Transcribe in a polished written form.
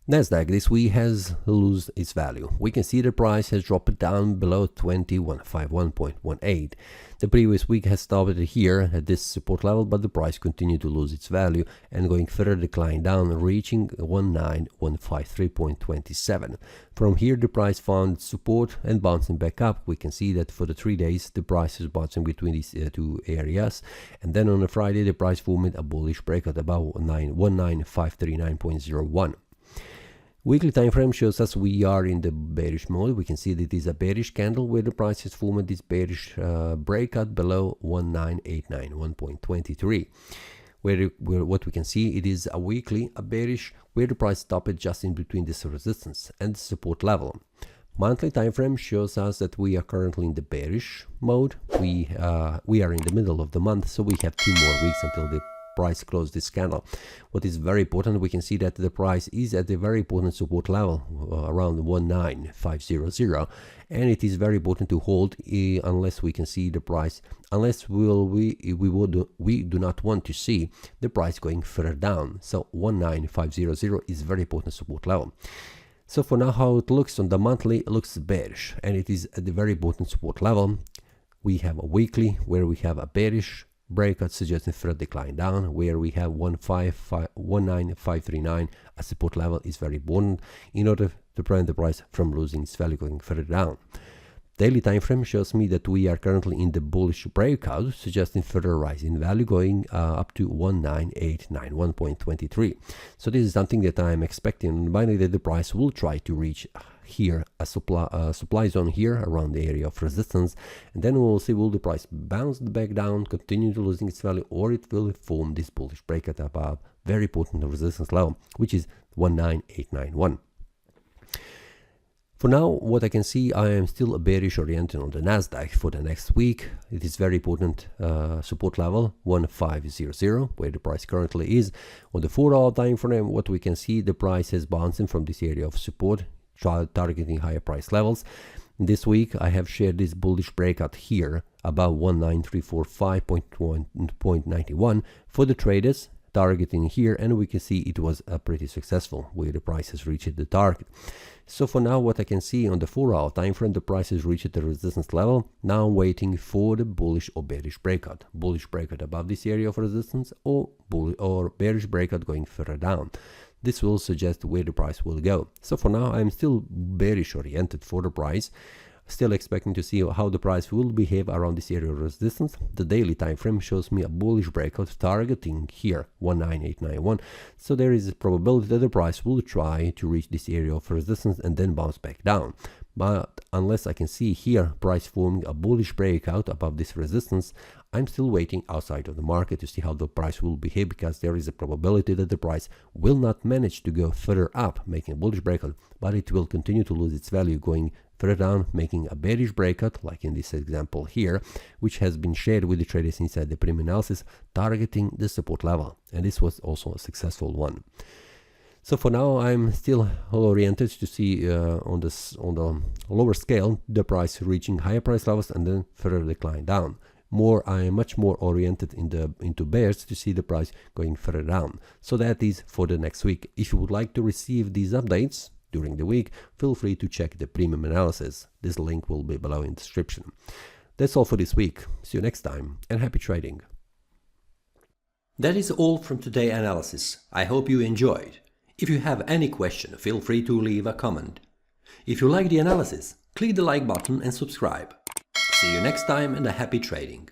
NASDAQ this week has lost its value. We can see the price has dropped down below 2151.18. The previous week has started here at this support level, but the price continued to lose its value and going further decline down, reaching 19153.27. From here the price found support and bouncing back up. We can see that for the 3 days the price is bouncing between these two areas, and then on a Friday the price formed a bullish breakout above 19539.01. Weekly time frame shows us we are in the bearish mode. We can see that it is a bearish candle where the price has formed this bearish breakout below 19891.23. Where what we can see, it is a bearish where the price stopped just in between this resistance and the support level. Monthly time frame shows us that we are currently in the bearish mode. We are in the middle of the month, so we have 2 more weeks until the price close this candle. What is very important, we can see that the price is at a very important support level around 19500, and it is very important to hold unless we can see the price, unless we do not want to see the price going further down. So 19500 is very important support level. So for now, how it looks on the monthly, it looks bearish, and it is at the very important support level. We have a weekly where we have a bearish breakout suggesting further decline down, where we have 19539 as support level is very important in order to prevent the price from losing its value going further down. Daily time frame shows me that we are currently in the bullish breakout, suggesting further rise in value going up to 19891.23. So this is something that I am expecting. Finally, that the price will try to reach here a supply zone here around the area of resistance, and then we will see will the price bounce back down, continue to losing its value, or it will form this bullish breakout above very important resistance level, which is 19891. For now, what I can see, I am still bearish oriented on the NASDAQ for the next week. It is very important support level 1500, where the price currently is. On the 4-hour time frame, what we can see, the price is bouncing from this area of support, targeting higher price levels. This week I have shared this bullish breakout here about 19345.91 for the traders, targeting here, and we can see it was pretty successful where the price has reached the target. So for now, what I can see on the 4-hour time frame, the price has reached the resistance level. Now I'm waiting for the bullish or bearish breakout above this area of resistance, or bearish breakout going further down. This will suggest where the price will go. So for now, I'm still bearish oriented for the price, still expecting to see how the price will behave around this area of resistance. The daily time frame shows me a bullish breakout targeting here 19891. So there is a probability that the price will try to reach this area of resistance and then bounce back down. But unless I can see here price forming a bullish breakout above this resistance, I'm still waiting outside of the market to see how the price will behave, because there is a probability that the price will not manage to go further up, making a bullish breakout, but it will continue to lose its value going further down, making a bearish breakout, like in this example here, which has been shared with the traders inside the premium analysis, targeting the support level. And this was also a successful one. So for now, I'm still oriented to see on the lower scale the price reaching higher price levels and then further decline down. I am much more oriented into bears to see the price going further down. So that is for the next week. If you would like to receive these updates during the week, feel free to check the premium analysis. This link will be below in the description. That's all for this week. See you next time, and happy trading. That is all from today's analysis. I hope you enjoyed. If you have any question, feel free to leave a comment. If you like the analysis, click the like button and subscribe. See you next time, and a happy trading.